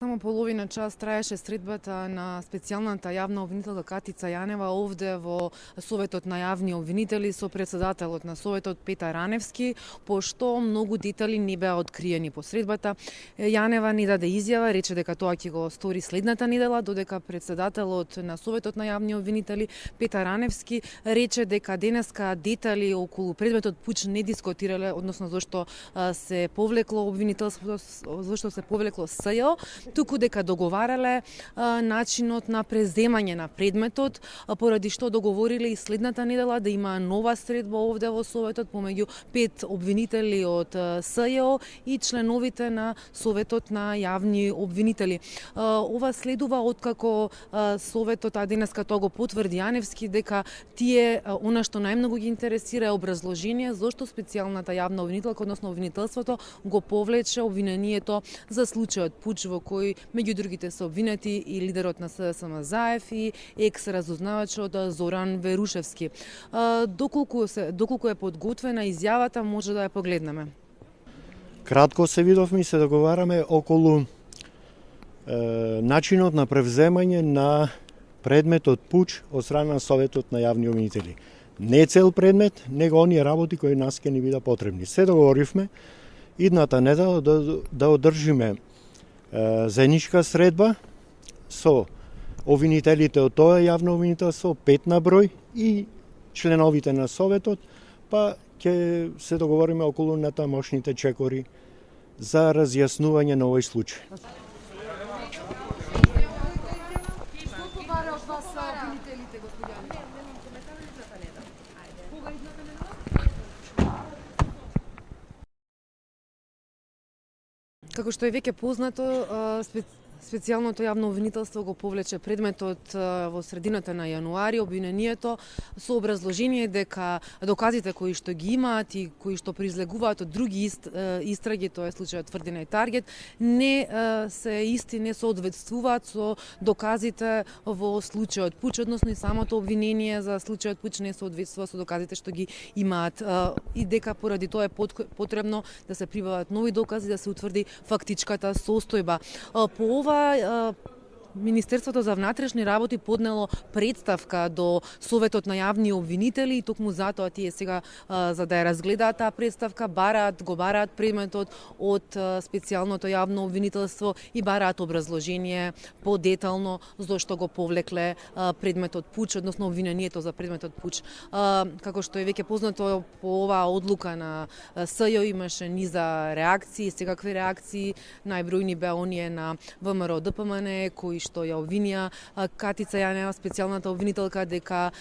Само половина час траеше средбата на специјалната јавна обвинителка Катица Јанева овде во Советот на јавни обвинители со председателот на Советот Петар Раневски, пошто многу детали не беа откриени по средбата. Јанева не даде изјава, рече дека тоа ќе го стори следната недела, додека председателот на Советот на јавни обвинители Петар Раневски рече дека денеска детали околу предметот пуч не дискутирале, односно зашто се повлекло обвинителството, зашто се повлекло СЈО, туку дека договарале начинот на преземање на предметот, поради што договориле и следната недела да има нова средба овде во Советот помеѓу 5 обвинители од СЈО и членовите на Советот на јавни обвинители. Ова следува откако Советот, а денеска тоа го потврди Јаневски, дека тие, она што најмногу ги интересира е образложение зошто специјалната јавна обвинителка, односно обвинителството, го повлече обвинението за случајот Пуч, во кој меѓу другите се обвинети и лидерот на СДСМ Заев и екс-разузнавачот Зоран Верушевски. Доколку е подготвена изјавата, може да ја погледнеме. Кратко се видовме и се договараме околу начинот на превземање на предметот Пуч од страна на Советот на јавни обвинители. Не цел предмет, него оние работи кои нас ќе ни бида потребни. Се договоривме идната недела да одржиме заедничка средба со обвинителите од тоа јавно обвинителство, 5 на број, и членовите на Советот, па ќе се договориме околу натамошните чекори за разјаснување на овој случај. Како што е веќе познато, специјалното јавно обвинителство го повлече предметот во средината на јануари, обвинението со образложение дека доказите кои што ги имаат и кои што произлегуваат од други истраги, тоа е случајот Тврдина и Таргет, не се исти, не соодветствуваат со доказите во случајот Пуч, односно и самото обвинение за случајот Пуч не соодветствува со доказите што ги имаат и дека поради тоа е потребно да се прибават нови докази, да се утврди фактичката состојба. По ова Министерството за внатрешни работи поднело представка до Советот на јавни обвинители и токму затоа тие сега за да ја разгледаат таа представка го бараат предметот од специјалното јавно обвинителство и бараат образложение подетално зошто го повлекле предметот Пуч, односно обвинението за предметот Пуч. Како што е веќе познато, по оваа одлука на СЈО имаше низа реакции, секакви реакции, најбројни беа оние на ВМРО ДПМН кои што ја обвинија Катица Јанева, специјалната обвинителка, дека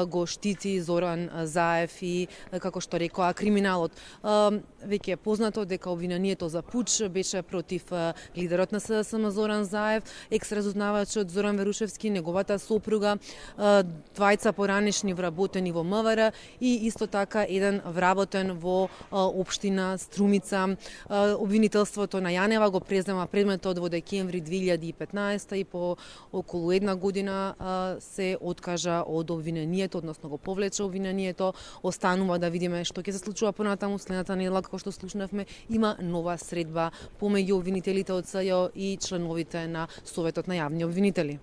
го штити Зоран Заев и, како што рекоа, криминалот. Веќе е познато дека обвинението за Пуч беше против лидерот на СДСМ Зоран Заев, екс-разузнавачот Зоран Верушевски, неговата сопруга, двајца поранешни вработени во МВР и исто така еден вработен во општина Струмица. Обвинителството на Јанева го презема предметот во декември 2015 и по околу една година се откажа од обвинението, односно го повлече обвинението. Останува да видиме што ќе се случува понатаму. Следната недела, како што слушнавме, има нова средба помеѓу обвинителите од СЈО и членовите на Советот на јавни обвинители.